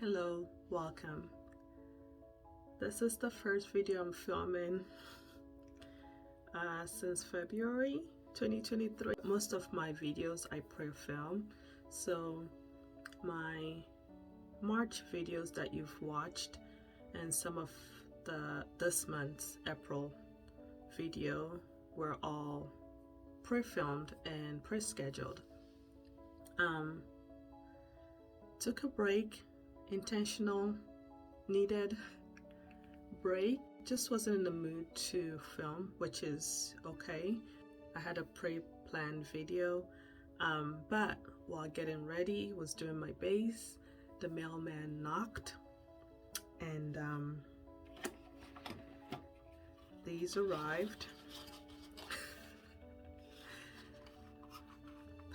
Hello, welcome. This is the first video I'm filming since February 2023. Most of my videos I pre-film, so my March videos that you've watched and some of this month's April video were all pre-filmed and pre-scheduled. Took a break, intentional, needed break. Just wasn't in the mood to film, which is okay. I had a pre-planned video, but while getting ready, was doing my base, the mailman knocked, and these arrived.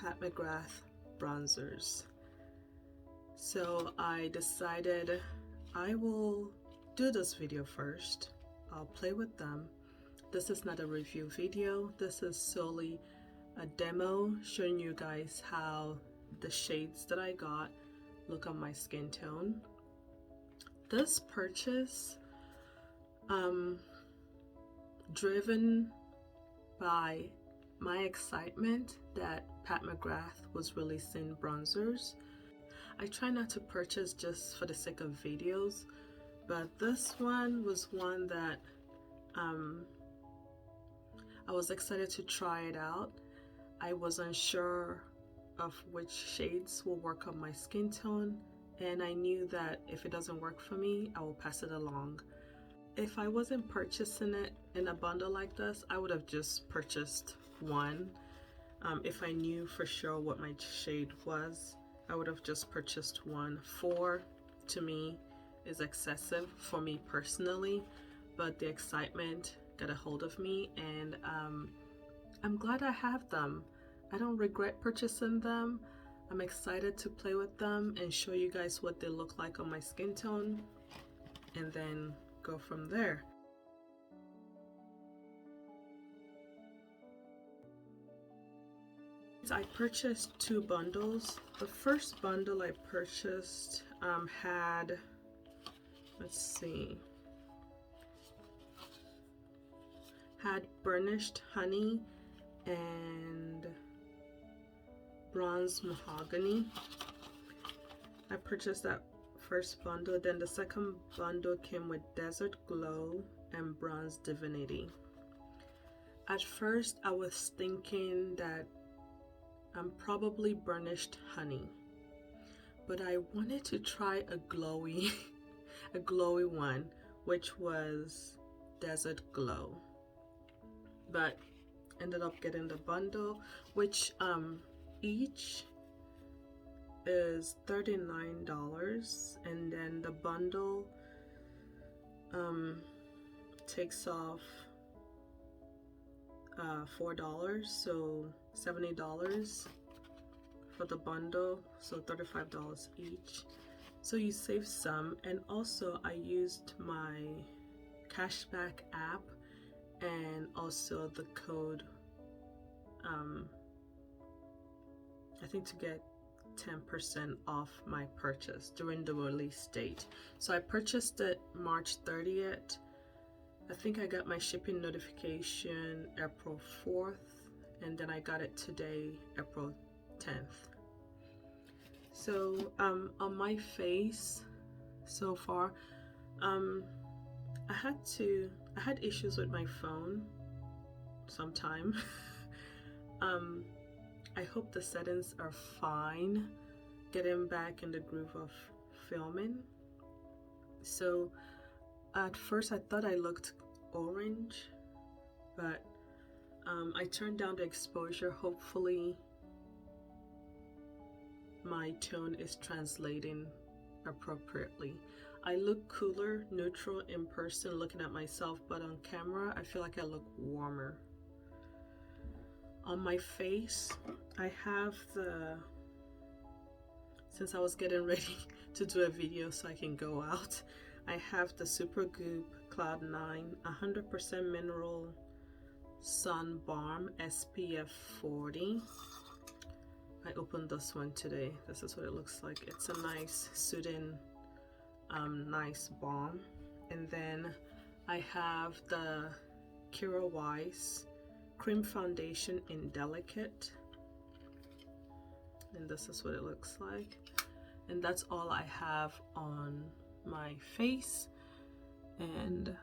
Pat McGrath bronzers. So I decided I will do this video first. I'll play with them. This is not a review video. This is solely a demo showing you guys how the shades that I got look on my skin tone. This purchase, driven by my excitement that Pat McGrath was releasing bronzers. I try not to purchase just for the sake of videos, but this one was one that I was excited to try it out. I wasn't sure of which shades will work on my skin tone, and I knew that if it doesn't work for me, I will pass it along. If I wasn't purchasing it in a bundle like this, I would have just purchased one. If I knew for sure what my shade was, I would have just purchased one. 4 to me is excessive for me personally, but the excitement got a hold of me, and I'm glad I have them. I don't regret purchasing them. I'm excited to play with them and show you guys what they look like on my skin tone, and then go from there. I purchased 2 bundles. The first bundle I purchased had, let's see, had Burnished Honey and Bronze Mahogany. I purchased that first bundle. Then the second bundle came with Desert Glow and Bronze Divinity. At first I was thinking that I'm probably Burnished Honey, but I wanted to try a glowy a glowy one, which was Desert Glow, but ended up getting the bundle, which each is $39, and then the bundle takes off $4, so $70 for the bundle, so $35 each. So you save some. And also I used my cashback app and also the code I think to get 10% off my purchase during the release date. So I purchased it March 30th. I think I got my shipping notification April 4th, and then I got it today, April 10th. So on my face so far, I had issues with my phone sometime. I hope the settings are fine, getting back in the groove of filming. So at first I thought I looked orange, but I turned down the exposure. Hopefully my tone is translating appropriately. I look cooler, neutral in person looking at myself, but on camera I feel like I look warmer. On my face, I have since I was getting ready to do a video so I can go out, I have the Supergoop Cloud 9 100% Mineral Sun Balm SPF 40. I opened this one today. This is what it looks like. It's a nice soothing nice balm. And then I have the Kjaer Weis cream foundation in Delicate, and this is what it looks like. And that's all I have on my face, and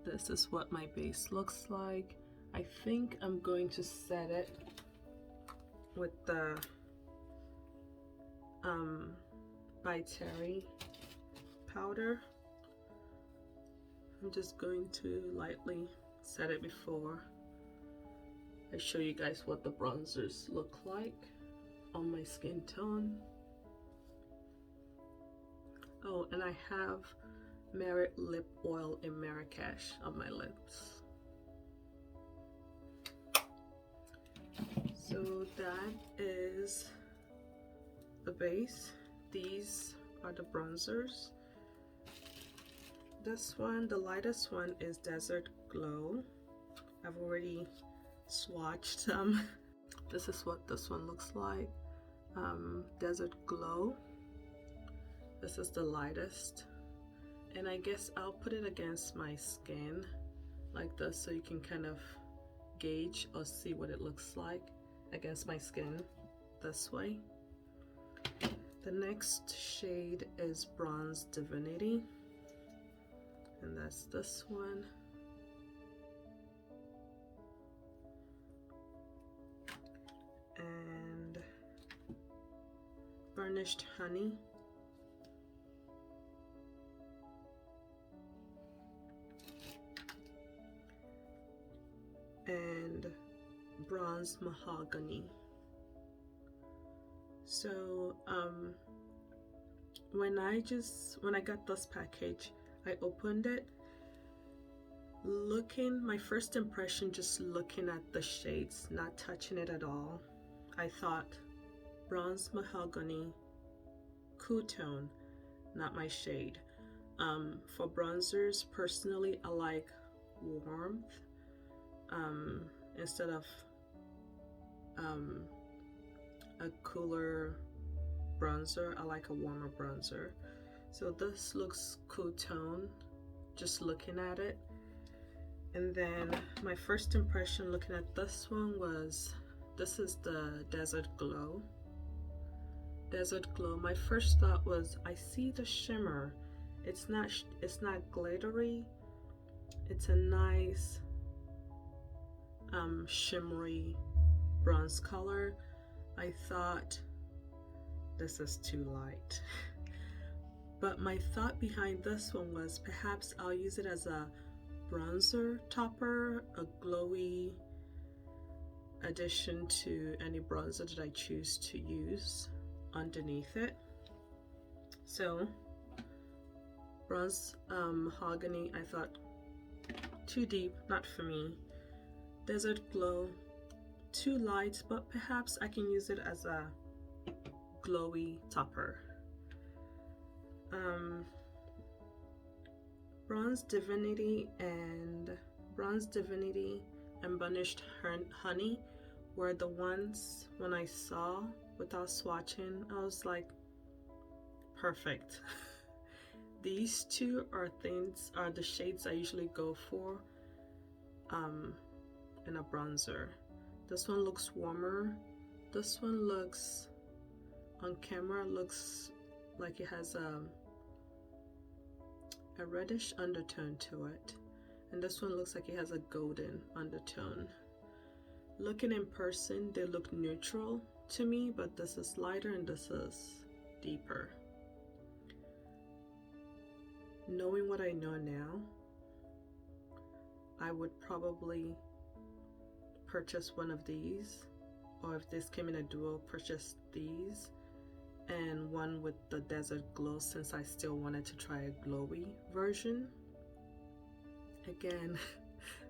this is what my base looks like. I think I'm going to set it with the by Terry powder. I'm just going to lightly set it before I show you guys what the bronzers look like on my skin tone. Oh, and I have Merit lip oil in Marrakesh on my lips. So that is the base. These are the bronzers. This one, the lightest one, is Desert Glow. I've already swatched them. This is what this one looks like. Desert Glow. This is the lightest. And I guess I'll put it against my skin like this so you can kind of gauge or see what it looks like against my skin this way. The next shade is Bronze Divinity, and that's this one. And Burnished Honey. And Bronze Mahogany. So when I got this package, I opened it, my first impression, just looking at the shades, not touching it at all, I thought Bronze Mahogany, cool tone, not my shade. For bronzers, personally, I like warmth. Instead of a cooler bronzer, I like a warmer bronzer. So this looks cool tone just looking at it. And then my first impression looking at this one was, this is the Desert Glow. Desert Glow, my first thought was, I see the shimmer. It's not glittery. It's a nice shimmery bronze color. I thought this is too light. But my thought behind this one was, perhaps I'll use it as a bronzer topper, a glowy addition to any bronzer that I choose to use underneath it. So Bronze Mahogany, I thought too deep, not for me. Desert Glow, too light, but perhaps I can use it as a glowy topper. Bronze Divinity and Burnished Honey were the ones when I saw without swatching, I was like, perfect. These two are the shades I usually go for in a bronzer. This one looks warmer. This one looks, on camera, looks like it has a reddish undertone to it, and this one looks like it has a golden undertone. Looking in person, they look neutral to me, but this is lighter and this is deeper. Knowing what I know now, I would probably purchase one of these, or if this came in a duo, purchase these and one with the Desert Glow, since I still wanted to try a glowy version. Again,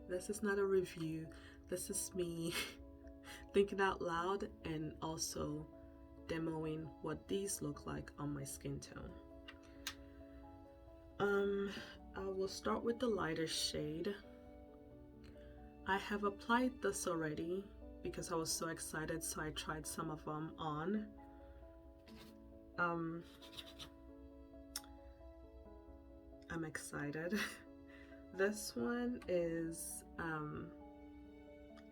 this is not a review, this is me thinking out loud and also demoing what these look like on my skin tone. I will start with the lighter shade. I have applied this already because I was so excited, so I tried some of them on. I'm excited. This one is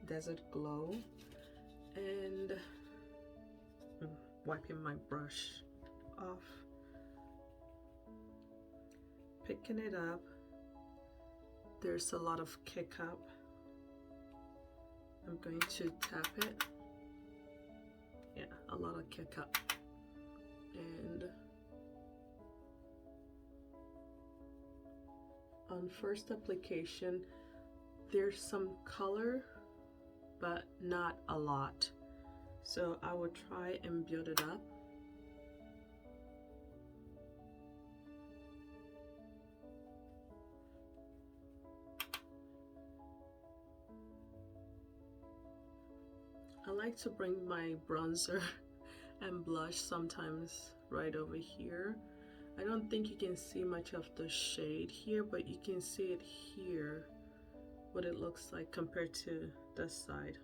Desert Glow, and wiping my brush off, picking it up. There's a lot of kick up. I'm going to tap it. Yeah, a lot of kick up. And on first application, there's some color, but not a lot. So I will try and build it up. I like to bring my bronzer and blush sometimes right over here. I don't think you can see much of the shade here, but you can see it here, what it looks like compared to this side.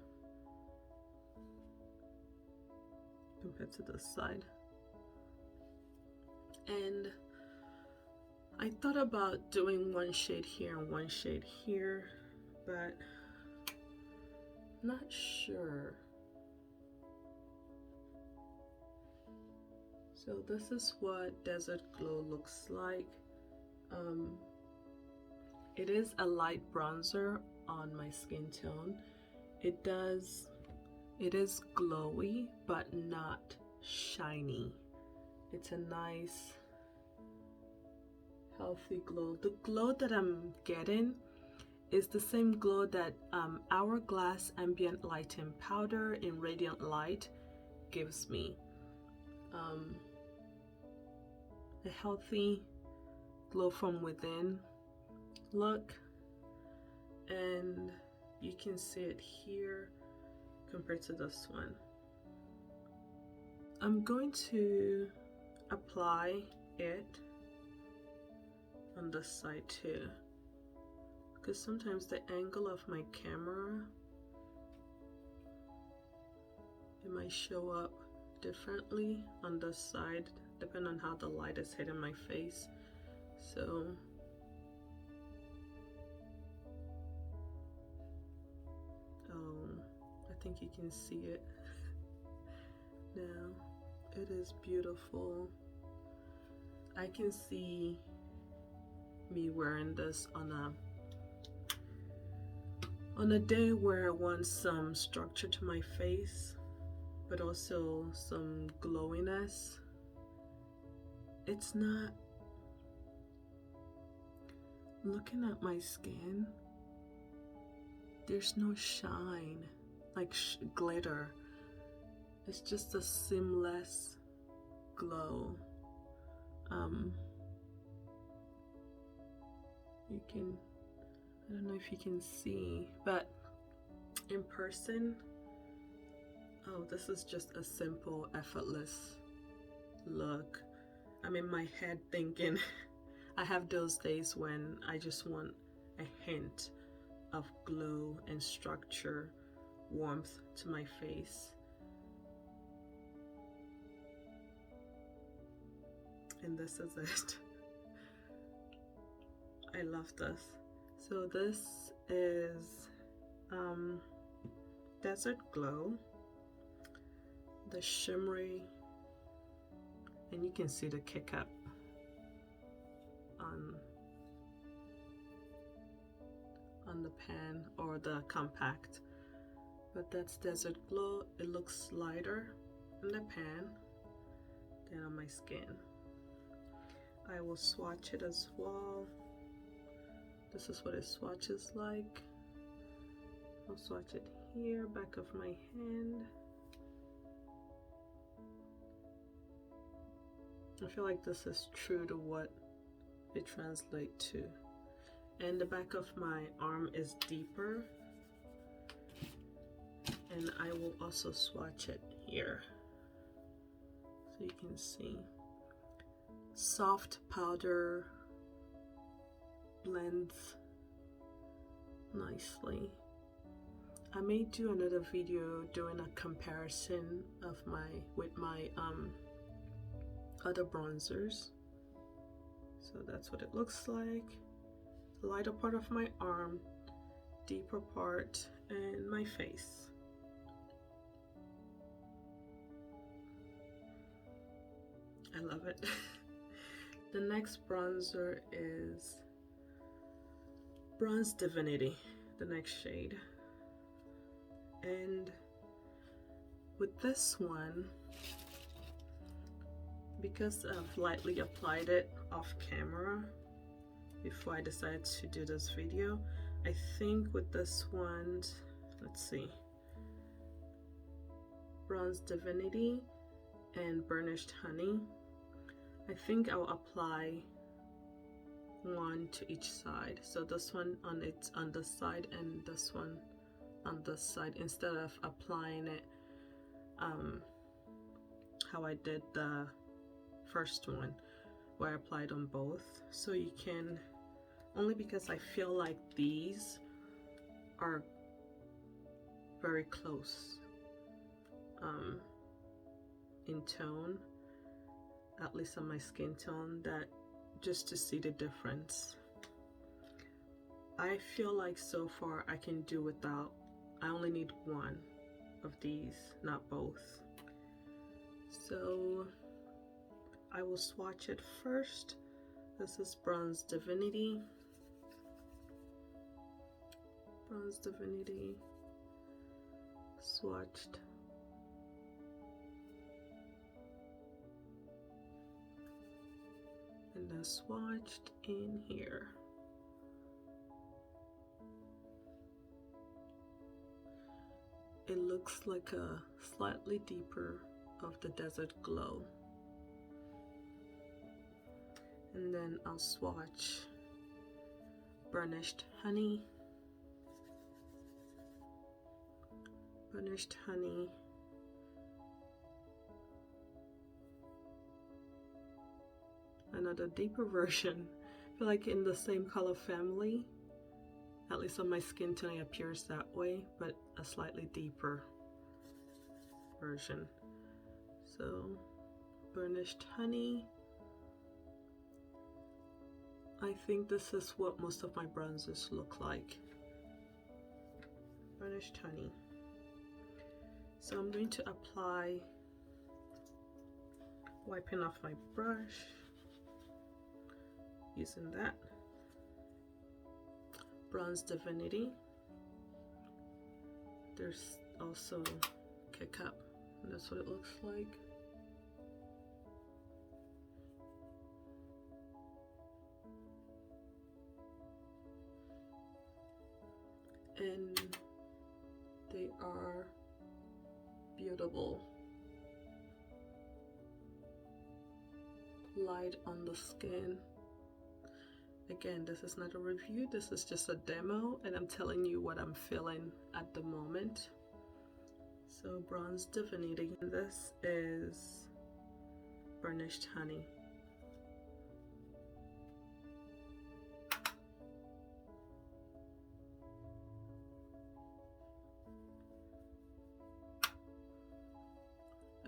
Compared to this side. And I thought about doing one shade here and one shade here, but not sure. So this is what Desert Glow looks like. It is a light bronzer on my skin tone. It is glowy, but not shiny. It's a nice, healthy glow. The glow that I'm getting is the same glow that Hourglass Ambient Lighting Powder in Radiant Light gives me. A healthy glow from within look, and you can see it here compared to this one. I'm going to apply it on this side too, because sometimes the angle of my camera, it might show up differently on this side depending on how the light is hitting my face. So I think you can see it now. It is beautiful. I can see me wearing this on a day where I want some structure to my face, but also some glowiness. It's not, looking at my skin, there's no shine like glitter. It's just a seamless glow. You can, I don't know if you can see, but in person, oh, this is just a simple, effortless look. I'm in my head thinking, I have those days when I just want a hint of glow and structure, warmth to my face. And this is it. I love this. So this is Desert Glow, the shimmery, and you can see the kick up on the pan or the compact, but that's Desert Glow. It looks lighter in the pan than on my skin. I will swatch it as well. This is what it swatches like. I'll swatch it here, back of my hand. I feel like this is true to what it translates to. And the back of my arm is deeper. And I will also swatch it here, so you can see. Soft powder blends nicely. I may do another video doing a comparison of with my other bronzers, So that's what it looks like. The lighter part of my arm, deeper part, and my face. I love it. The next bronzer is Bronze Divinity, the next shade. And with this one, because I've lightly applied it off camera before I decided to do this video, I think with this one, let's see, Bronze Divinity and Burnished Honey, I think I'll apply one to each side. So this one on this side and this one on this side, instead of applying it how I did the first one where I applied on both. So you can, only because I feel like these are very close in tone, at least on my skin tone, that just to see the difference. I feel like so far I can do without, I only need one of these, not both. So I will swatch it first. This is Bronze Divinity. Bronze Divinity swatched. And then swatched in here. It looks like a slightly deeper of the Desert Glow. And then I'll swatch Burnished Honey. Burnished Honey. Another deeper version. I feel like in the same color family, at least on my skin tone it appears that way, but a slightly deeper version. So Burnished Honey. I think this is what most of my bronzers look like. Burnished Honey. So I'm going to apply, wiping off my brush, using that. Bronze Divinity. There's also Kick Up, and that's what it looks like. And they are beautiful. Light on the skin. Again, this is not a review, this is just a demo, and I'm telling you what I'm feeling at the moment. So Bronze Divinity, and this is Burnished Honey.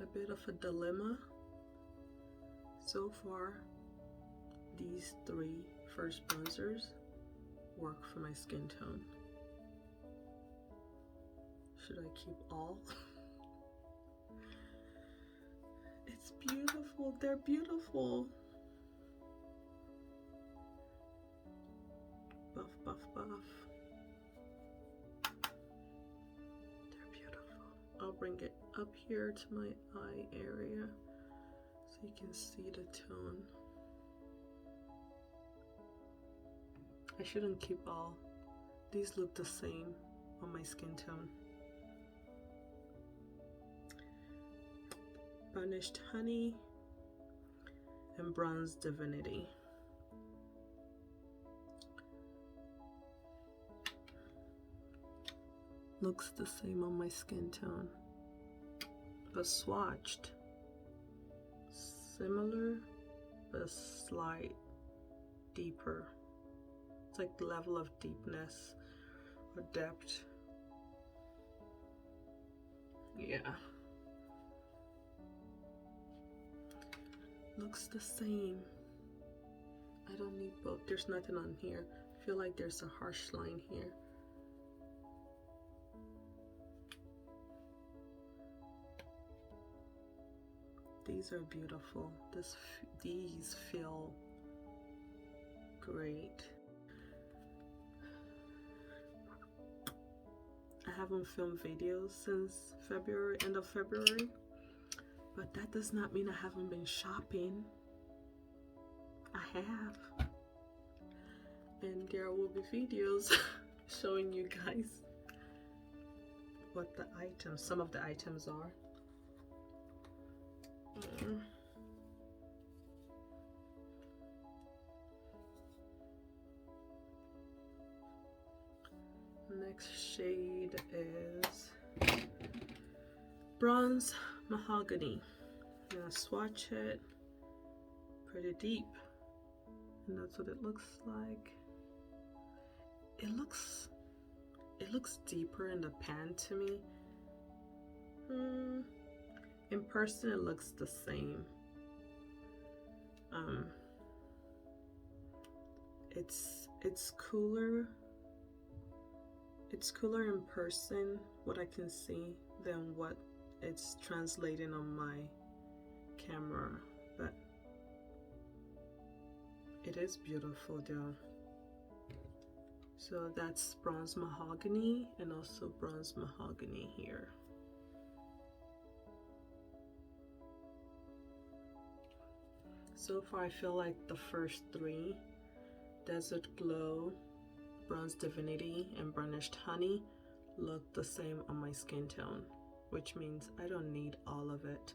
A bit of a dilemma. So far, these three first bronzers work for my skin tone. Should I keep all? It's beautiful, they're beautiful. Buff, buff, buff. They're beautiful. I'll bring it up here to my eye area so you can see the tone. I shouldn't keep all. These look the same on my skin tone. Burnished Honey and Bronze Divinity. Looks the same on my skin tone, but swatched. Similar, but slight deeper. It's like the level of deepness or depth. Yeah. Looks the same. I don't need both. There's nothing on here. I feel like there's a harsh line here. These are beautiful. These feel great. I haven't filmed videos since February, end of February, but that does not mean I haven't been shopping. I have. And there will be videos showing you guys what the items, some of the items are. Next shade is Bronze Mahogany. I'm gonna swatch it. Pretty deep, and that's what it looks like. It looks deeper in the pan to me. In person it looks the same. It's cooler. It's cooler in person, what I can see, than what it's translating on my camera, but it is beautiful though. So that's Bronze Mahogany and also Bronze Mahogany here. So far I feel like the first three, Desert Glow, Bronze Divinity, and Burnished Honey, look the same on my skin tone, which means I don't need all of it.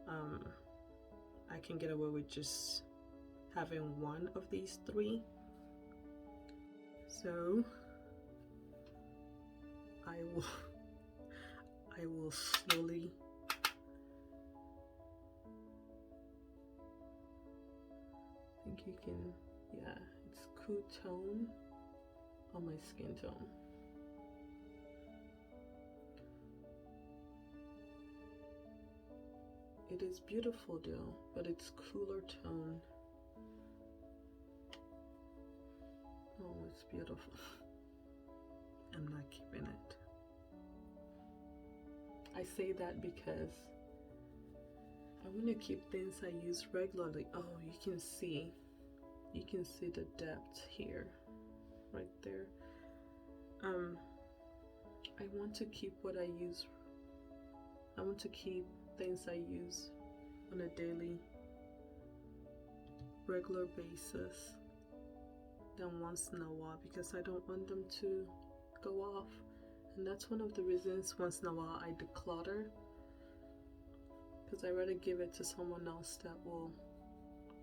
I can get away with just having one of these three. So I will slowly think you can, yeah, it's cool tone on my skin tone. It is beautiful though, but it's cooler tone. Oh, it's beautiful. I'm not keeping it. I say that because I want to keep things I use regularly. Oh, you can see the depth here, right there. I want to keep what I use. I want to keep things I use on a daily, regular basis than once in a while, because I don't want them to go off. And that's one of the reasons once in a while I declutter, because I rather give it to someone else that will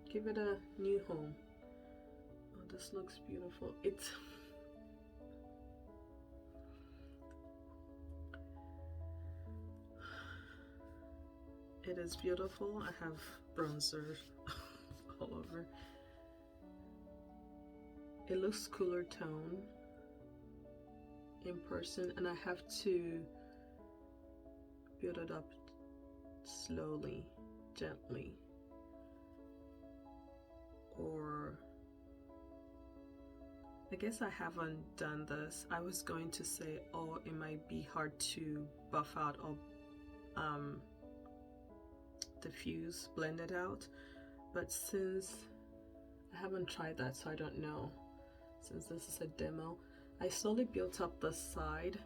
give it a new home. Oh, this looks beautiful. It is beautiful. I have bronzer all over. It looks cooler tone in person, and I have to build it up slowly, gently, or I guess I haven't done this. I was going to say, oh, it might be hard to buff out or diffuse, blend it out, but since I haven't tried that, so I don't know, since this is a demo, I slowly built up the side,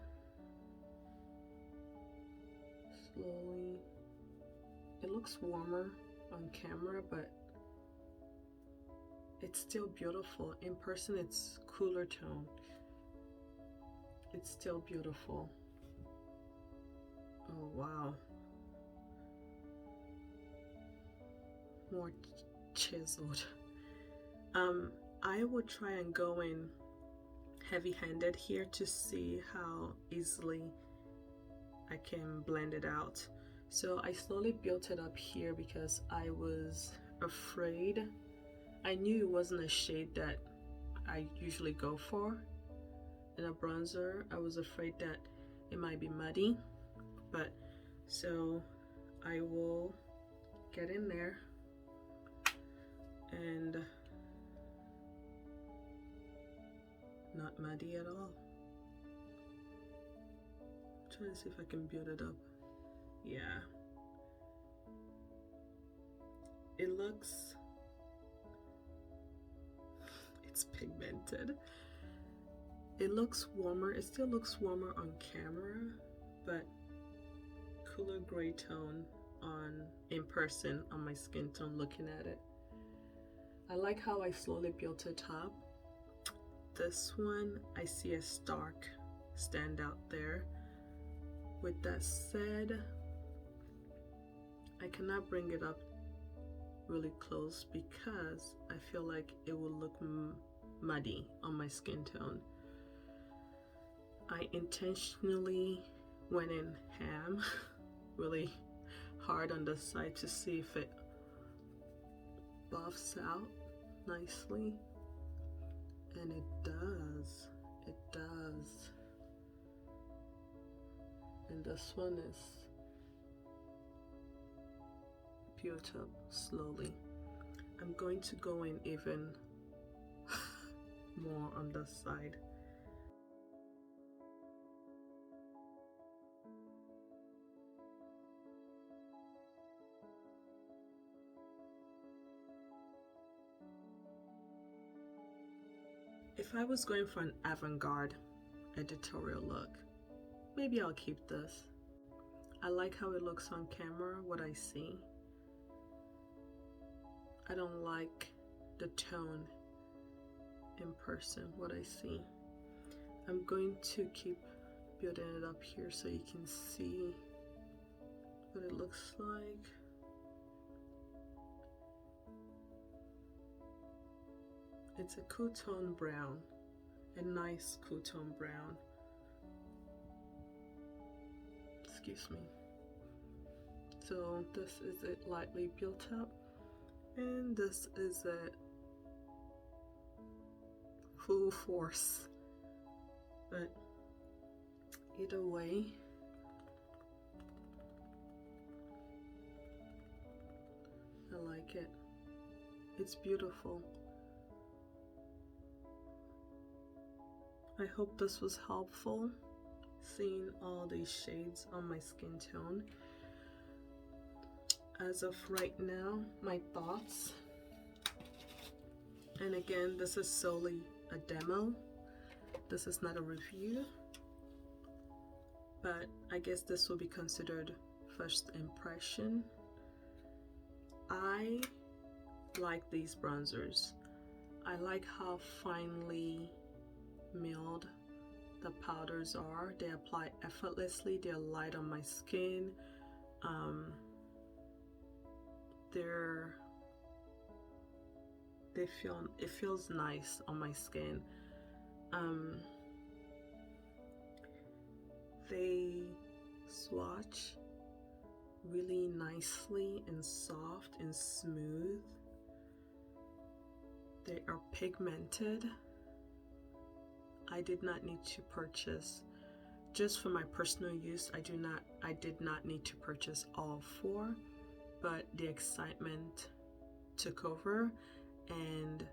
slowly. It looks warmer on camera, but it's still beautiful. In person it's cooler tone. It's still beautiful. Oh wow. More chiseled. I will try and go in heavy-handed here to see how easily I can blend it out. So I slowly built it up here because I was afraid. I knew it wasn't a shade that I usually go for in a bronzer. I was afraid that it might be muddy, but so I will get in there and not muddy at all. Trying to see if I can build it up. Yeah. It looks, it's pigmented. It looks warmer. It still looks warmer on camera, but cooler gray tone in person on my skin tone looking at it. I like how I slowly built it up. This one, I see a stark standout there. With that said, I cannot bring it up really close because I feel like it will look muddy on my skin tone. I intentionally went in ham really hard on the side to see if it buffs out nicely, and it does. It does. And this one is built up slowly. I'm going to go in even more on this side. If I was going for an avant-garde editorial look, maybe I'll keep this. I like how it looks on camera, what I see. I don't like the tone in person, what I see. I'm going to keep building it up here so you can see what it looks like. It's a cool tone brown, a nice cool tone brown. Excuse me. So this is it lightly built up, and this is it full force. But either way, I like it. It's beautiful. I hope this was helpful, seeing all these shades on my skin tone. As of right now, my thoughts, and again, this is solely a demo. This is not a review, but I guess this will be considered first impression. I like these bronzers. I like how finely milled the powders are. They apply effortlessly. They're light on my skin. It feels nice on my skin. They swatch really nicely and soft and smooth. They are pigmented. I did not need to purchase, just for my personal use, I did not need to purchase all four, but the excitement took over and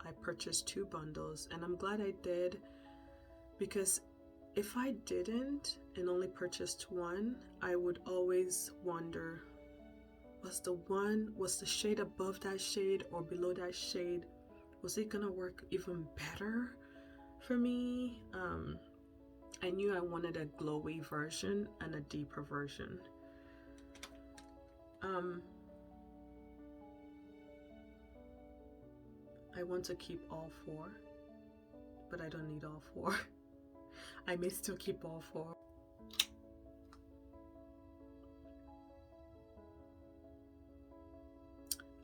I purchased 2 bundles, and I'm glad I did, because if I didn't and only purchased one, I would always wonder, was the shade above that shade or below that shade, was it gonna work even better for me? I knew I wanted a glowy version and a deeper version. I want to keep all 4, but I don't need all 4. I may still keep all 4.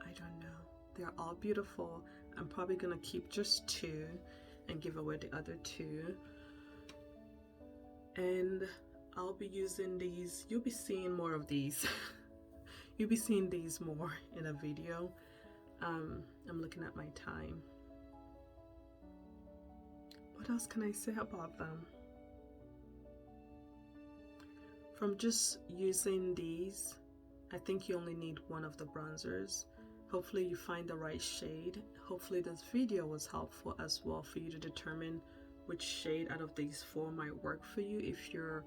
I don't know. They're all beautiful. I'm probably gonna keep just 2 and give away the other 2. And I'll be using these. You'll be seeing more of these. You'll be seeing these more in a video. I'm looking at my time. What else can I say about them? From just using these, I think you only need one of the bronzers. Hopefully you find the right shade. Hopefully this video was helpful as well for you to determine which shade out of these four might work for you if you're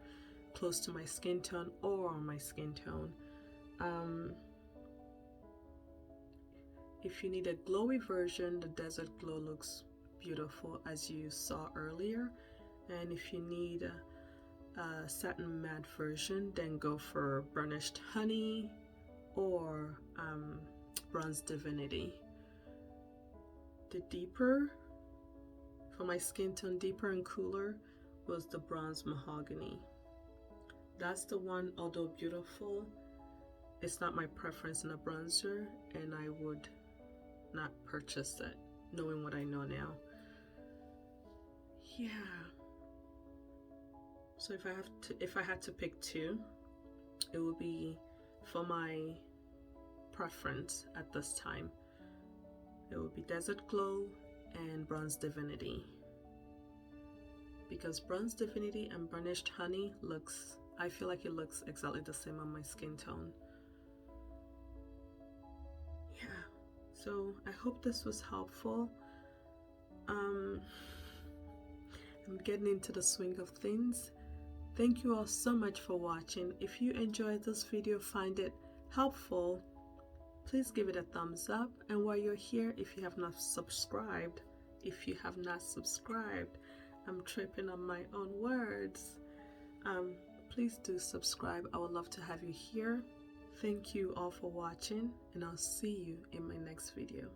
close to my skin tone or on my skin tone. If you need a glowy version, the Desert Glow looks beautiful as you saw earlier, and if you need a satin matte version, then go for Burnished Honey or Bronze Divinity. The deeper, for my skin tone, deeper and cooler, was the Bronze Mahogany. That's the one, although beautiful, it's not my preference in a bronzer, and I would not purchase it, knowing what I know now. Yeah. So if I had to pick two, it would be, for my preference at this time, it would be Desert Glow and Bronze Divinity. Because Bronze Divinity and Burnished Honey looks, I feel like it looks exactly the same on my skin tone. Yeah, so I hope this was helpful. I'm getting into the swing of things. Thank you all so much for watching. If you enjoyed this video, find it helpful, please give it a thumbs up. And while you're here, if you have not subscribed, I'm tripping on my own words. Please do subscribe. I would love to have you here. Thank you all for watching, and I'll see you in my next video.